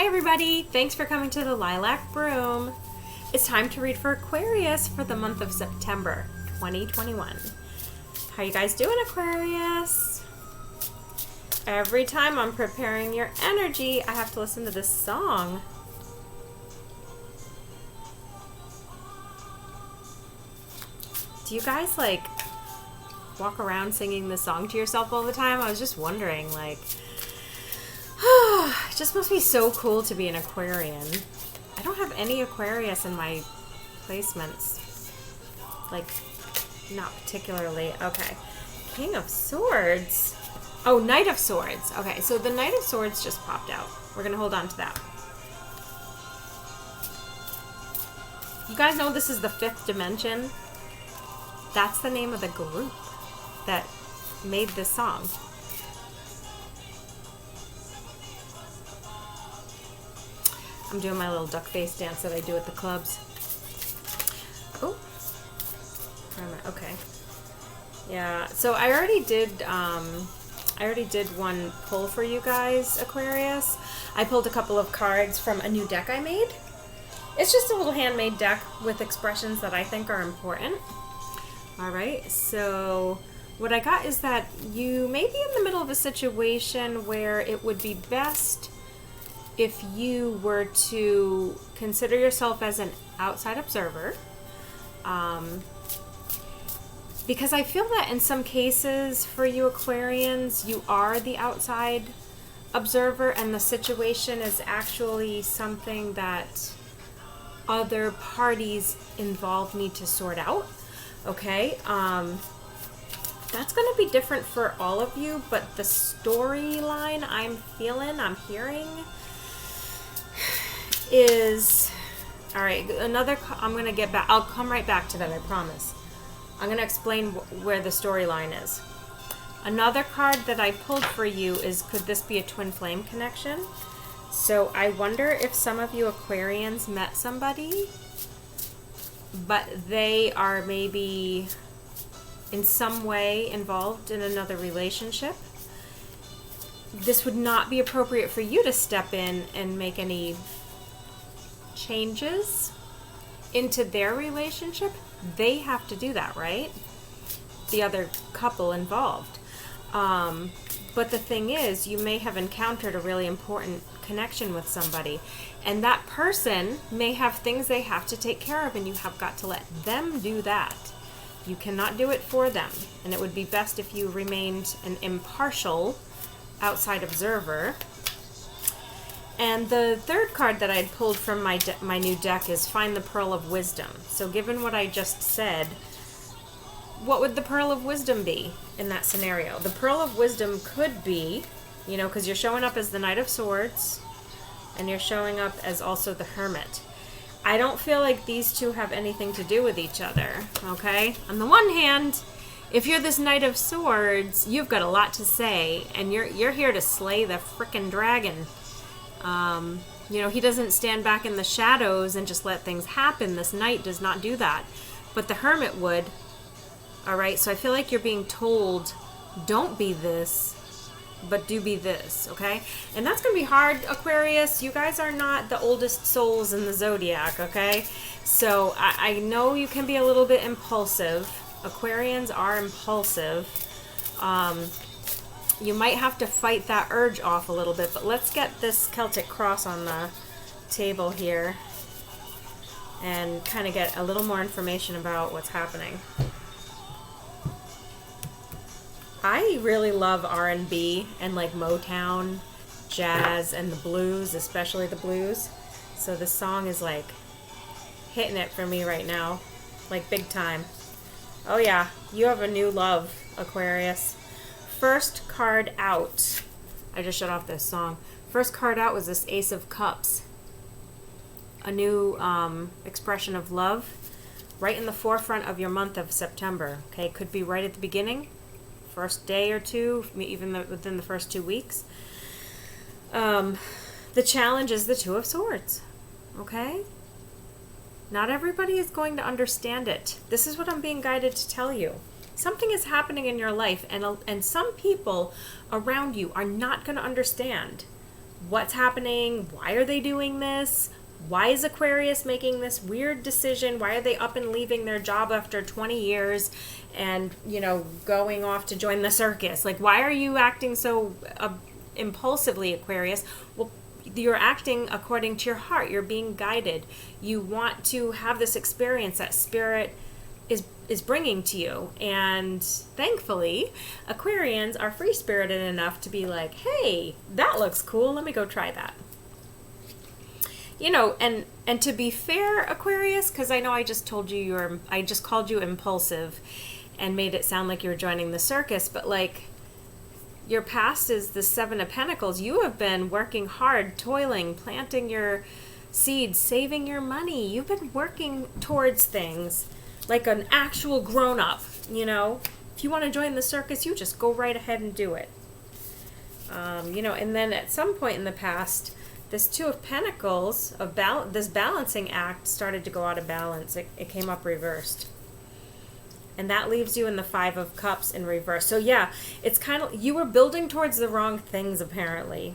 Hi everybody, thanks for coming to the Lilac Broom. It's time to read for Aquarius for the month of September 2021. How you guys doing, Aquarius? Every time I'm preparing your energy, I have to listen to this song. Do you guys walk around singing this song to yourself all the time? I was just wondering, it just must be so cool to be an Aquarian. I don't have any Aquarius in my placements. Not particularly. Okay. King of Swords. Oh, Knight of Swords. Okay, so the Knight of Swords just popped out. We're going to hold on to that. You guys know this is the fifth dimension? That's the name of the group that made this song. I'm doing my little duck face dance that I do at the clubs. Oh. Okay. Yeah, so I already did one pull for you guys, Aquarius. I pulled a couple of cards from a new deck I made. It's just a little handmade deck with expressions that I think are important. Alright, so what I got is that you may be in the middle of a situation where it would be best if you were to consider yourself as an outside observer. Because I feel that in some cases for you Aquarians, you are the outside observer and the situation is actually something that other parties involved need to sort out. Okay, that's going to be different for all of you, but the storyline I'm hearing is, all right, I'm going to get back, I'll come right back to that, I promise. I'm going to explain where the storyline is. Another card that I pulled for you is, could this be a twin flame connection? So I wonder if some of you Aquarians met somebody, but they are maybe in some way involved in another relationship. This would not be appropriate for you to step in and make any changes into their relationship. They have to do that, right? The other couple involved. But the thing is, you may have encountered a really important connection with somebody, and that person may have things they have to take care of, and you have got to let them do that. You cannot do it for them, and it would be best if you remained an impartial outside observer. And the third card that I had pulled from my new deck is Find the Pearl of Wisdom. So given what I just said, what would the Pearl of Wisdom be in that scenario? The Pearl of Wisdom could be, because you're showing up as the Knight of Swords, and you're showing up as also the Hermit. I don't feel like these two have anything to do with each other, okay? On the one hand, if you're this Knight of Swords, you've got a lot to say, and you're here to slay the frickin' dragon. He doesn't stand back in the shadows and just let things happen. This Knight does not do that. But the Hermit would. Alright, so I feel like you're being told, don't be this, but do be this, okay? And that's going to be hard, Aquarius. You guys are not the oldest souls in the zodiac, okay? So I know you can be a little bit impulsive. Aquarians are impulsive. You might have to fight that urge off a little bit, but let's get this Celtic cross on the table here and kind of get a little more information about what's happening. I really love R&B and Motown, jazz, and the blues, especially the blues. So this song is hitting it for me right now, big time. Oh yeah, you have a new love, Aquarius. First card out. I just shut off this song. First card out was this Ace of Cups. A new expression of love right in the forefront of your month of September. Okay, could be right at the beginning. First day or two, even within the first 2 weeks. The challenge is the Two of Swords. Okay? Not everybody is going to understand it. This is what I'm being guided to tell you. Something is happening in your life, and some people around you are not going to understand. what's happening? Why are they doing this? Why is Aquarius making this weird decision? Why are they up and leaving their job after 20 years and, going off to join the circus? Like, why are you acting so impulsively, Aquarius? Well, you're acting according to your heart. You're being guided. You want to have this experience that Spirit is bringing to you. And thankfully, Aquarians are free-spirited enough to be like, hey, that looks cool. Let me go try that. And to be fair, Aquarius, because I know I just told you I just called you impulsive and made it sound like you were joining the circus, but like, your past is the Seven of Pentacles. You have been working hard, toiling, planting your seeds, saving your money. You've been working towards things like an actual grown-up, If you want to join the circus, you just go right ahead and do it. And then at some point in the past, this Two of Pentacles, this balancing act started to go out of balance. It came up reversed. And that leaves you in the Five of Cups in reverse. So yeah, it's kind of, you were building towards the wrong things, apparently.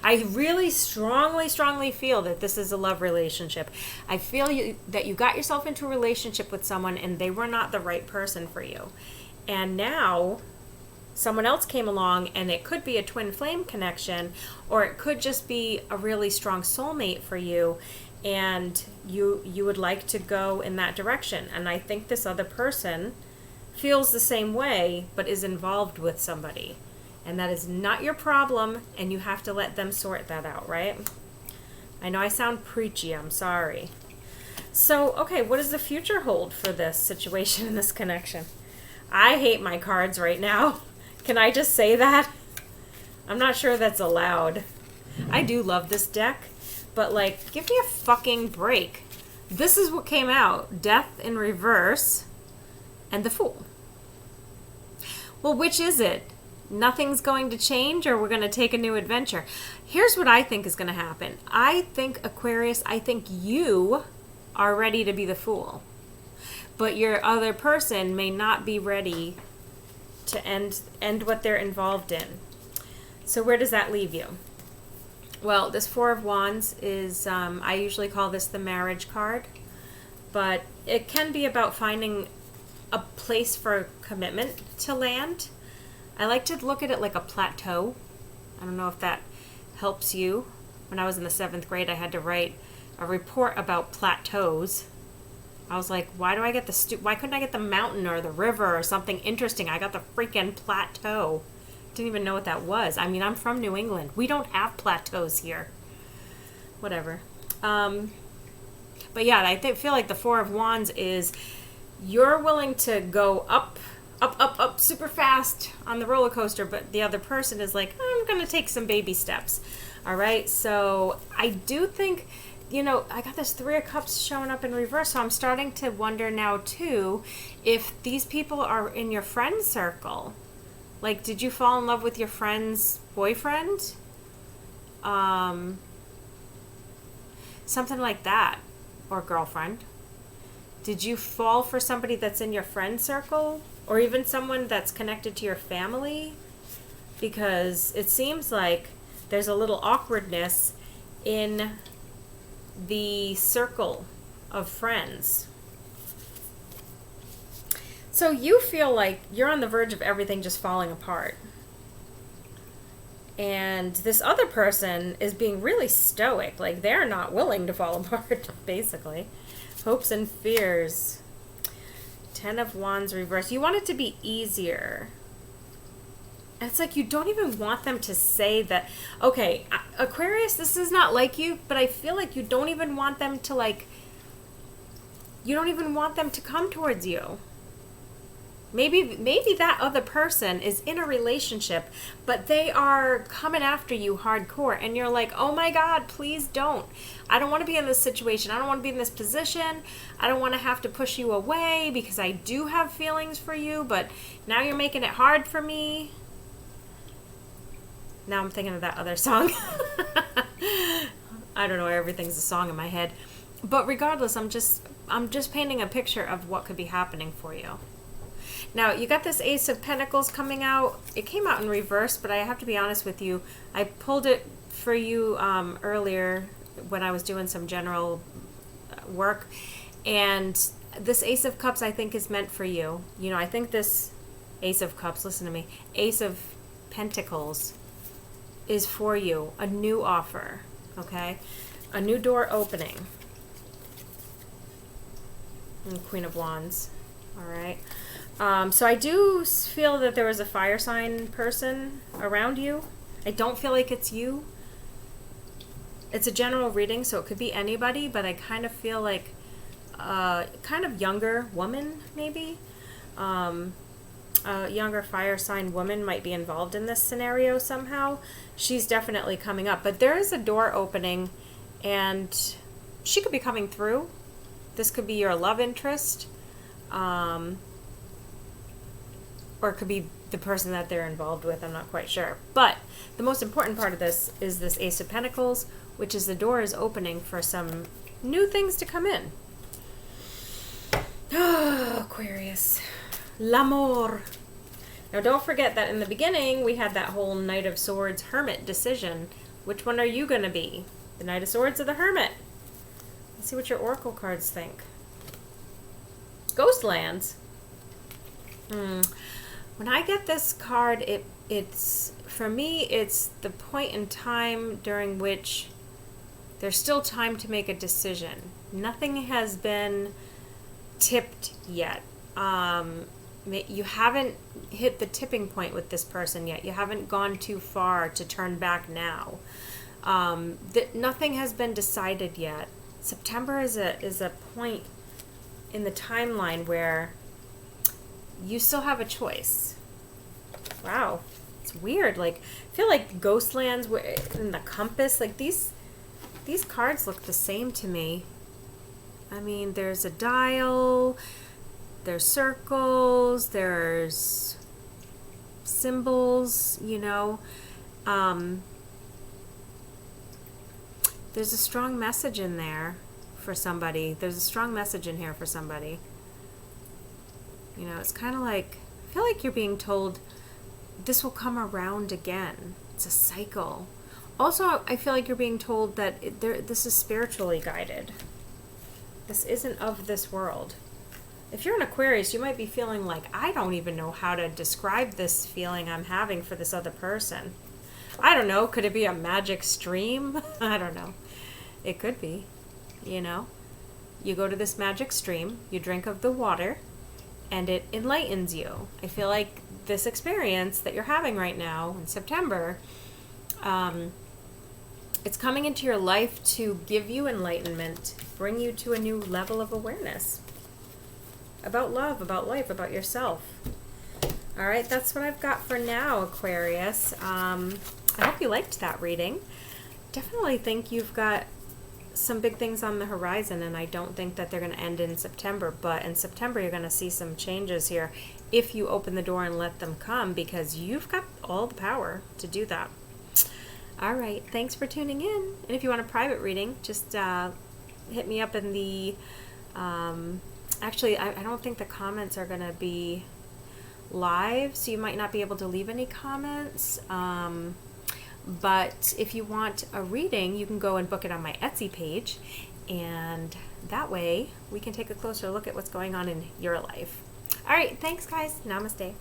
I really strongly feel that this is a love relationship. I feel that you got yourself into a relationship with someone and they were not the right person for you. And now someone else came along, and it could be a twin flame connection, or it could just be a really strong soulmate for you, and you would like to go in that direction. And I think this other person feels the same way, but is involved with somebody. And that is not your problem, and you have to let them sort that out, right? I know I sound preachy, I'm sorry. So, okay, what does the future hold for this situation and this connection? I hate my cards right now. Can I just say that? I'm not sure that's allowed. I do love this deck, but like, give me a fucking break. This is what came out. Death in reverse and the Fool. Well, which is it? Nothing's going to change, or we're going to take a new adventure? Here's what I think is going to happen. I think, Aquarius, you are ready to be the Fool. But your other person may not be ready to end what they're involved in. So where does that leave you? Well, this Four of Wands is, I usually call this the marriage card, but it can be about finding a place for commitment to land. I like to look at it like a plateau. I don't know if that helps you. When I was in the 7th grade, I had to write a report about plateaus. I was like, why couldn't I get the mountain or the river or something interesting? I got the freaking plateau. Didn't even know what that was. I mean, I'm from New England. We don't have plateaus here. Whatever. But yeah, I feel like the Four of Wands is, you're willing to go up super fast on the roller coaster, but the other person is like, I'm going to take some baby steps. All right. So I do think, I got this Three of Cups showing up in reverse, so I'm starting to wonder now, too, if these people are in your friend circle. Like, did you fall in love with your friend's boyfriend? Something like that. Or girlfriend. Did you fall for somebody that's in your friend circle? Or even someone that's connected to your family? Because it seems like there's a little awkwardness in the circle of friends. So you feel like you're on the verge of everything just falling apart. And this other person is being really stoic. Like, they're not willing to fall apart, basically. Hopes and fears. 10 of Wands reverse. You want it to be easier. And it's like you don't even want them to say that, okay, Aquarius, this is not like you, but I feel like you don't even want them to, you don't even want them to come towards you. Maybe that other person is in a relationship, but they are coming after you hardcore, and you're like, oh my God, please don't. I don't want to be in this situation. I don't want to be in this position. I don't want to have to push you away because I do have feelings for you, but now you're making it hard for me. Now I'm thinking of that other song. I don't know, everything's a song in my head. But regardless, I'm just painting a picture of what could be happening for you. Now, you got this Ace of Pentacles coming out. It came out in reverse, but I have to be honest with you. I pulled it for you earlier when I was doing some general work. And this Ace of Cups, I think, is meant for you. You know, I think this Ace of Cups, listen to me, Ace of Pentacles is for you. A new offer, okay? A new door opening. And Queen of Wands, all right? So I do feel that there was a fire sign person around you. I don't feel like it's you. It's a general reading, so it could be anybody, but I kind of feel like kind of younger woman, maybe. A younger fire sign woman might be involved in this scenario somehow. She's definitely coming up. But there is a door opening, and she could be coming through. This could be your love interest. Or it could be the person that they're involved with. I'm not quite sure. But the most important part of this is this Ace of Pentacles, which is the door is opening for some new things to come in. Aquarius. L'amour. Now don't forget that in the beginning we had that whole Knight of Swords Hermit decision. Which one are you going to be? The Knight of Swords or the Hermit? Let's see what your oracle cards think. Ghostlands. When I get this card, it's for me, it's the point in time during which there's still time to make a decision. Nothing has been tipped yet. You haven't hit the tipping point with this person yet. You haven't gone too far to turn back now. Nothing has been decided yet. September is a point in the timeline where you still have a choice. Wow, it's weird. Like, I feel like Ghostlands and the Compass, like these cards look the same to me. I mean, there's a dial, there's circles, there's symbols, you know. There's a strong message in there for somebody. There's a strong message in here for somebody. You know, it's kind of like, I feel like you're being told this will come around again. It's a cycle. Also, I feel like you're being told that this is spiritually guided. This isn't of this world. If you're an Aquarius, you might be feeling like, I don't even know how to describe this feeling I'm having for this other person. I don't know. Could it be a magic stream? I don't know. It could be, you know. You go to this magic stream, you drink of the water, and it enlightens you. I feel like this experience that you're having right now in September, it's coming into your life to give you enlightenment, bring you to a new level of awareness about love, about life, about yourself. All right, that's what I've got for now, Aquarius. I hope you liked that reading. Definitely think you've got some big things on the horizon, and I don't think that they're going to end in September, but in September you're going to see some changes here if you open the door and let them come, because you've got all the power to do that. All right, thanks for tuning in. And if you want a private reading, just hit me up in the actually I don't think the comments are going to be live, so you might not be able to leave any comments. But if you want a reading, you can go and book it on my Etsy page, and that way we can take a closer look at what's going on in your life. All right, thanks guys. Namaste.